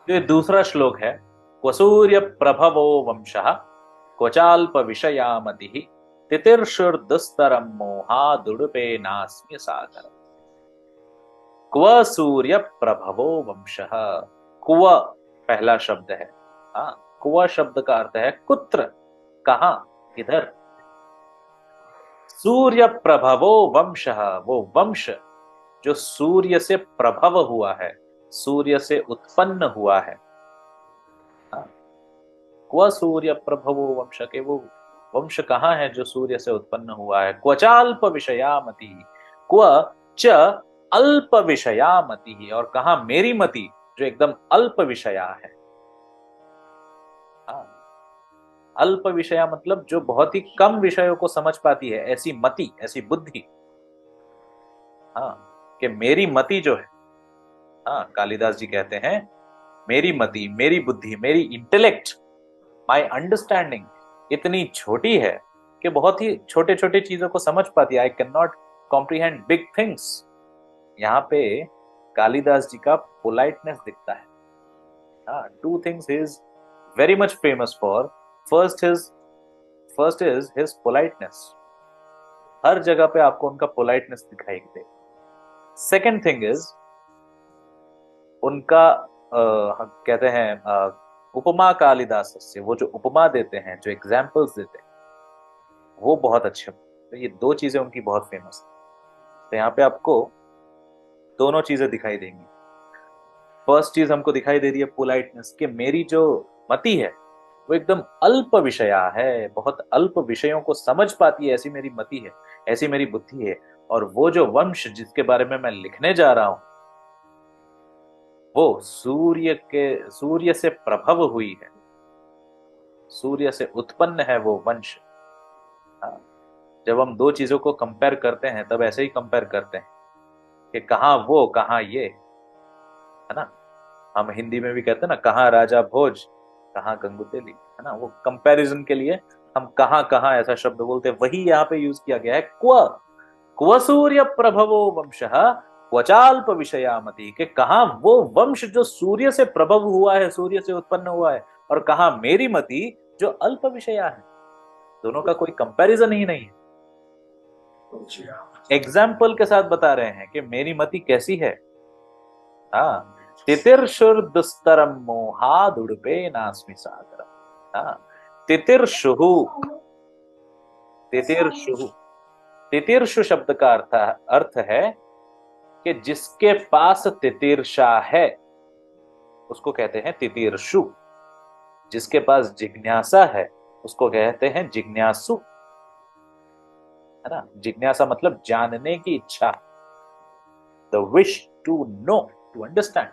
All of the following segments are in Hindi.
तो ये दूसरा श्लोक है। क्वसूर्य प्रभवो वंशः क्वचाल्प विषयामति तितिर्षुर्दुस्तरम मोहादुडुपे नास्म्य सागर। क्व सूर्य प्रभवो वंशः। क्व पहला शब्द है। हाँ, क्व शब्द का अर्थ है कुत्र, कहाँ, किधर। सूर्य प्रभवो वंशः, वो वंश जो सूर्य से प्रभव हुआ है, सूर्य से उत्पन्न हुआ है। हाँ, क्व सूर्य प्रभवो वंश, के वो वंश कहाँ है जो सूर्य से उत्पन्न हुआ है। क्वचाल्प विषयामति, क्व च अल्प विषयामति, और कहा मेरी मति जो एकदम अल्प विषया है। हाँ, अल्प विषया मतलब जो बहुत ही कम विषयों को समझ पाती है, ऐसी मति, ऐसी बुद्धि। हाँ, कि मेरी मति जो है, हाँ, कालिदास जी कहते हैं मेरी मति, मेरी बुद्धि, मेरी इंटेलेक्ट, माई अंडरस्टैंडिंग इतनी छोटी है कि बहुत ही छोटे छोटे चीजों को समझ पाती है। I can not comprehend big things. यहाँ पे कालिदास जी का पोलाइटनेस दिखता है। हाँ, two things he is very much famous for. First is first is his politeness. हर जगह पे आपको उनका पोलाइटनेस दिखाई दे। सेकेंड थिंग इज उनका कहते हैं उपमा कालिदास से, वो जो उपमा देते हैं, जो एग्जाम्पल्स देते हैं, वो बहुत अच्छे। तो ये दो चीजें उनकी बहुत फेमस है। तो यहाँ पे आपको दोनों चीजें दिखाई देंगी। फर्स्ट चीज हमको दिखाई दे रही है पोलाइटनेस, कि मेरी जो मति है वो एकदम अल्प विषया है, बहुत अल्प विषयों को समझ पाती है, ऐसी मेरी मति है, ऐसी मेरी बुद्धि है। और वो जो वंश जिसके बारे में मैं लिखने जा रहा हूं, वो सूर्य से प्रभव हुई है, सूर्य से उत्पन्न है वो वंश। हाँ, जब हम दो चीजों को कंपेयर करते हैं तब ऐसे ही कंपेयर करते हैं कि कहाँ वो कहाँ ये, है ना। हम हिंदी में भी कहते हैं ना, कहाँ राजा भोज कहाँ गंगुतेली, है ना। वो कंपैरिजन के लिए हम कहाँ कहाँ ऐसा शब्द बोलते हैं, वही यहाँ पे यूज किया गया है। क्व सूर्य प्रभवो वंशः क्वचाल्प विषयामति, के कहा वो वंश जो सूर्य से प्रभव हुआ है, सूर्य से उत्पन्न हुआ है, और कहा मेरी मति जो अल्प विषया है। दोनों का कोई कंपैरिजन ही नहीं है। एग्जाम्पल के साथ बता रहे हैं कि मेरी मति कैसी है। हाँ, तितिर्षुर दुस्तरम मोहादुडुपे नास्मि सागरम। हाँ, तितिर्षुहु, तितिर्षुहु, तितिर्षु शब्द का अर्थ है कि जिसके पास तितिर्षा है उसको कहते हैं तितिर्षु। जिसके पास जिज्ञासा है उसको कहते हैं जिज्ञासु, है ना। जिज्ञासा मतलब जानने की इच्छा, the wish to know, to understand,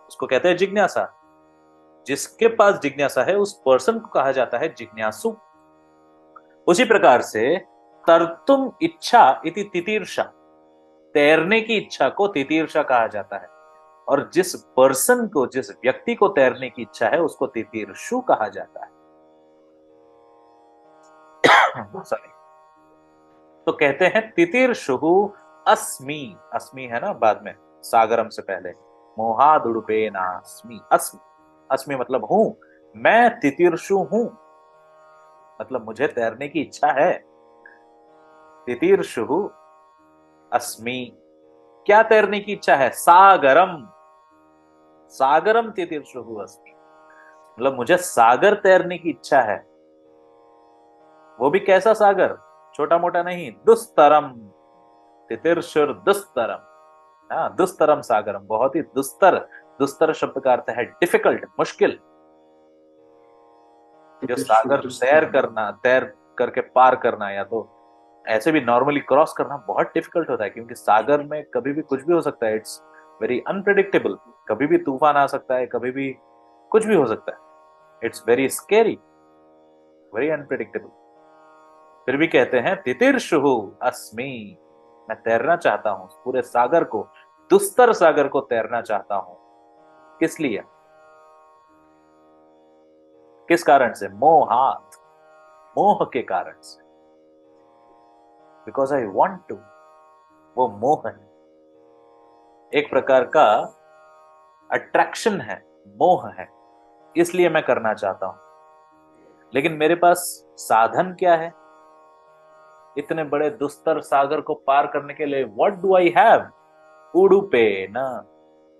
उसको कहते हैं जिज्ञासा। जिसके पास जिज्ञासा है उस पर्सन को कहा जाता है जिज्ञासु। उसी प्रकार से तर्तुम इच्छा इति तितीर्षा, तैरने की इच्छा को तितीर्षा कहा जाता है। और जिस पर्सन को, जिस व्यक्ति को तैरने की इच्छा है उसको तितीर्षु कहा जाता है। सॉरी। तो कहते हैं तितीर्षु अस्मि, अस्मि है ना बाद में, सागरम से पहले, मोहादुडुपे नास्मि। अस्मि, अस्मि मतलब हूं, मैं तितीर्षु हूं, मतलब मुझे तैरने की इच्छा है। तितीर्षु अस्मि, क्या तैरने की इच्छा है? सागरम, सागरम तितीर्षु अस्मि, मतलब मुझे सागर तैरने की इच्छा है। वो भी कैसा सागर? छोटा मोटा नहीं, दुस्तरम, तितिर्षुर दुस्तरम। हाँ, दुस्तरम सागरम, बहुत ही दुस्तर। दुस्तर शब्द का अर्थ है डिफिकल्ट, मुश्किल। जो सागर तैर करना, तैर करके पार करना, या तो ऐसे भी नॉर्मली क्रॉस करना बहुत डिफिकल्ट होता है, क्योंकि सागर में कभी भी कुछ भी हो सकता है। इट्स वेरी अनप्रिडिक्टेबल, कभी भी तूफान आ सकता है, कभी भी कुछ भी हो सकता है। It's very scary, very unpredictable. फिर भी कहते हैं तितिर्षु अस्मि, मैं तैरना चाहता हूं पूरे सागर को, दुस्तर सागर को तैरना चाहता हूं। किस लिए? किस कारण से? मोहात, मोह के कारण से। बिकॉज आई वॉन्ट टू, वो मोह है, एक प्रकार का अट्रैक्शन है। मोह है, इसलिए मैं करना चाहता हूं। लेकिन मेरे पास साधन क्या है इतने बड़े दुस्तर सागर को पार करने के लिए? What do I have? उडुपे न।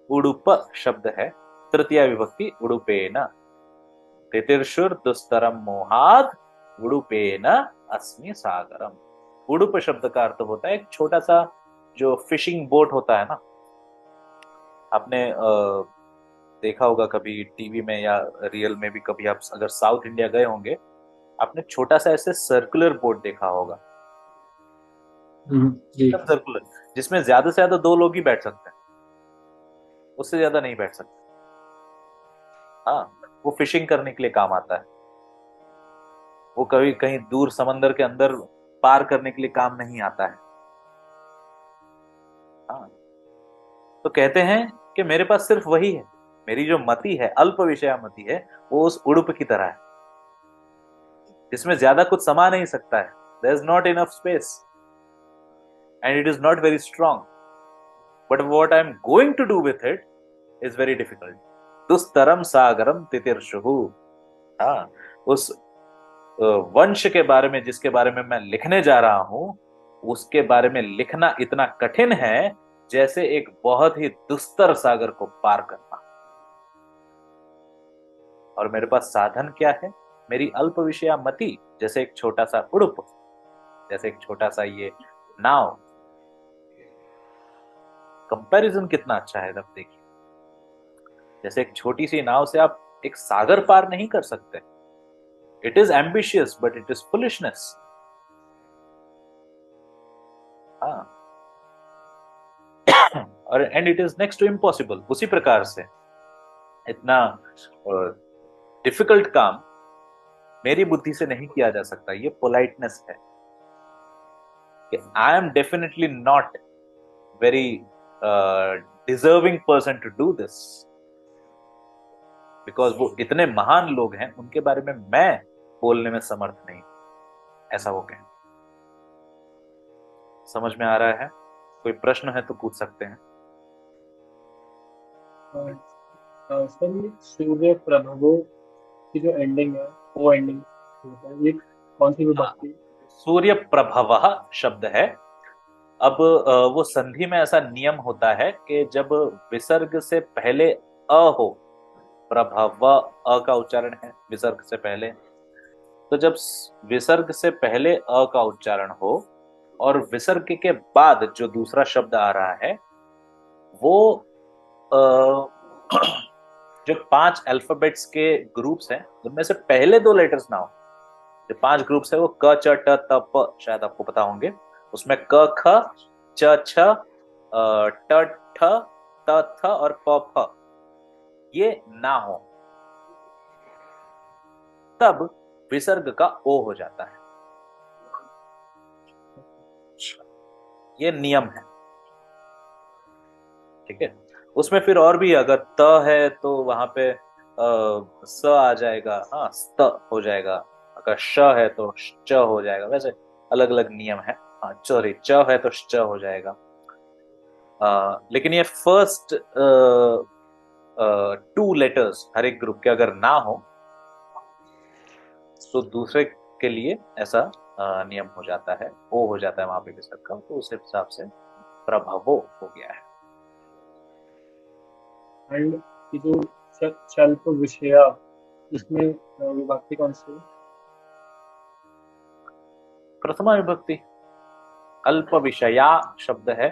उडुप शब्द है, तृतीय विभक्ति उडुपे न। तितिर्षुर दुस्तरम मोहाद उडुपेन अस्मि सागरम। उडुप शब्द का अर्थ होता है एक छोटा सा जो फिशिंग बोट होता है ना, आपने देखा होगा कभी टीवी में या रियल में भी, कभी आप अगर साउथ इंडिया गए होंगे, आपने छोटा सा ऐसे सर्कुलर बोट देखा होगा, जी। एकदम सर्कुलर, जिसमें ज्यादा से ज्यादा दो लोग ही बैठ सकते हैं, उससे ज्यादा नहीं बैठ सकते। हाँ, वो फिशिंग करने के लिए काम आता है, वो कभी कहीं दूर समंदर के अंदर पार करने के लिए काम नहीं आता है। हाँ, तो कहते हैं कि मेरे पास सिर्फ वही है, मेरी जो मति है, अल्प विषया मति है, वो उस उड़ुप की तरह है, जिसमें ज्यादा कुछ समा नहीं सकता है। There is not enough space and it is not very strong, but what I am going to do with it is very difficult. दुस्तरम सागरम तितिर्षुहु। हाँ, उस वंश के बारे में जिसके बारे में मैं लिखने जा रहा हूं, उसके बारे में लिखना इतना कठिन है जैसे एक बहुत ही दुस्तर सागर को पार करना। और मेरे पास साधन क्या है? मेरी अल्प विषया मति, जैसे एक छोटा सा उड़ुप, जैसे एक छोटा सा ये नाव। कंपैरिजन कितना अच्छा है, अब देखिए, जैसे एक छोटी सी नाव से आप एक सागर पार नहीं कर सकते। It is ambitious but it is foolishness. हाँ, और and it is next to impossible. उसी प्रकार से इतना डिफिकल्ट काम मेरी बुद्धि से नहीं किया जा सकता। ये पोलाइटनेस है कि I am definitely not very deserving person to do this, because वो इतने महान लोग हैं, उनके बारे में मैं बोलने में समर्थ नहीं, ऐसा वो कहें। समझ में आ रहा है? कोई प्रश्न है तो पूछ सकते हैं। सर ये सूर्य प्रभवो की जो एंडिंग है, वो एंडिंग होता है, ये कौन सी हाँ, विभक्ति? सूर्य प्रभव शब्द है। अब वो संधि में ऐसा नियम होता है कि जब विसर्ग से पहले अ हो, प्रभव अ का उच्चारण है विसर्ग से पहले, तो जब विसर्ग से पहले अ का उच्चारण हो और विसर्ग के बाद जो दूसरा शब्द आ रहा है वो अ, जो 5 अल्फाबेट्स के ग्रुप्स हैं उनमें से पहले 2 लेटर्स ना हो। जो 5 ग्रुप्स है वो क च ट त प, शायद आपको पता होंगे। उसमें क ख च छ ट ठ त थ और प फ ये ना हो, तब विसर्ग का ओ हो जाता है। ये नियम है, ठीक है। उसमें फिर और भी, अगर त है तो वहां पे स आ जाएगा, हाँ स्त हो जाएगा। अगर श है तो च हो जाएगा। वैसे अलग अलग नियम है। हाँ सॉरी, च है तो च हो जाएगा। लेकिन ये फर्स्ट 2 लेटर्स हर एक ग्रुप के अगर ना हो तो दूसरे के लिए ऐसा नियम हो जाता है, ओ हो जाता है वहां पे विसर्ग का, तो उस हिसाब से प्रभवो हो गया है। एंड ये जो चल्प विषया, इसमें विभक्ति कौन सी है? प्रथमा विभक्ति। अल्प विषया शब्द है।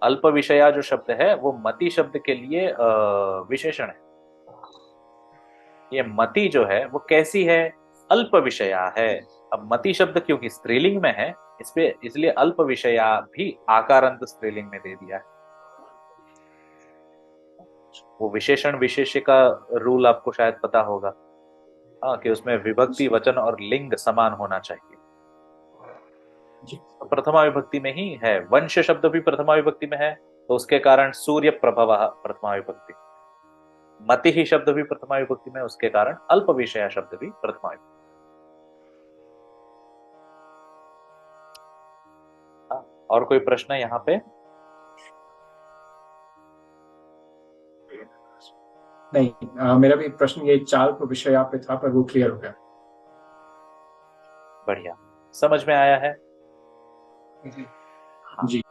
अल्प विषया जो शब्द है वो मति शब्द के लिए विशेषण है। ये मति जो है वो कैसी है? अल्प विषया है। अब मति शब्द क्योंकि स्त्रीलिंग में है, इस पे इसलिए अल्प विषया भी आकारांत स्त्रीलिंग में दे दिया है। वो विशेषण विशेष्य का रूल आपको शायद पता होगा, हाँ, कि उसमें विभक्ति वचन और लिंग समान होना चाहिए। जी। तो प्रथमा विभक्ति में ही है। वंश शब्द भी प्रथमा विभक्ति में है, तो उसके कारण सूर्य प्रभव प्रथमा विभक्ति। मति ही शब्द भी प्रथमा विभक्ति में, उसके कारण अल्प विषय शब्द भी प्रथमा विभक्ति। हाँ, और कोई प्रश्न है यहाँ पे? नहीं, मेरा भी प्रश्न ये चाल को विषय पे था, पर वो क्लियर हो गया। बढ़िया, समझ में आया है। जी। हाँ, जी।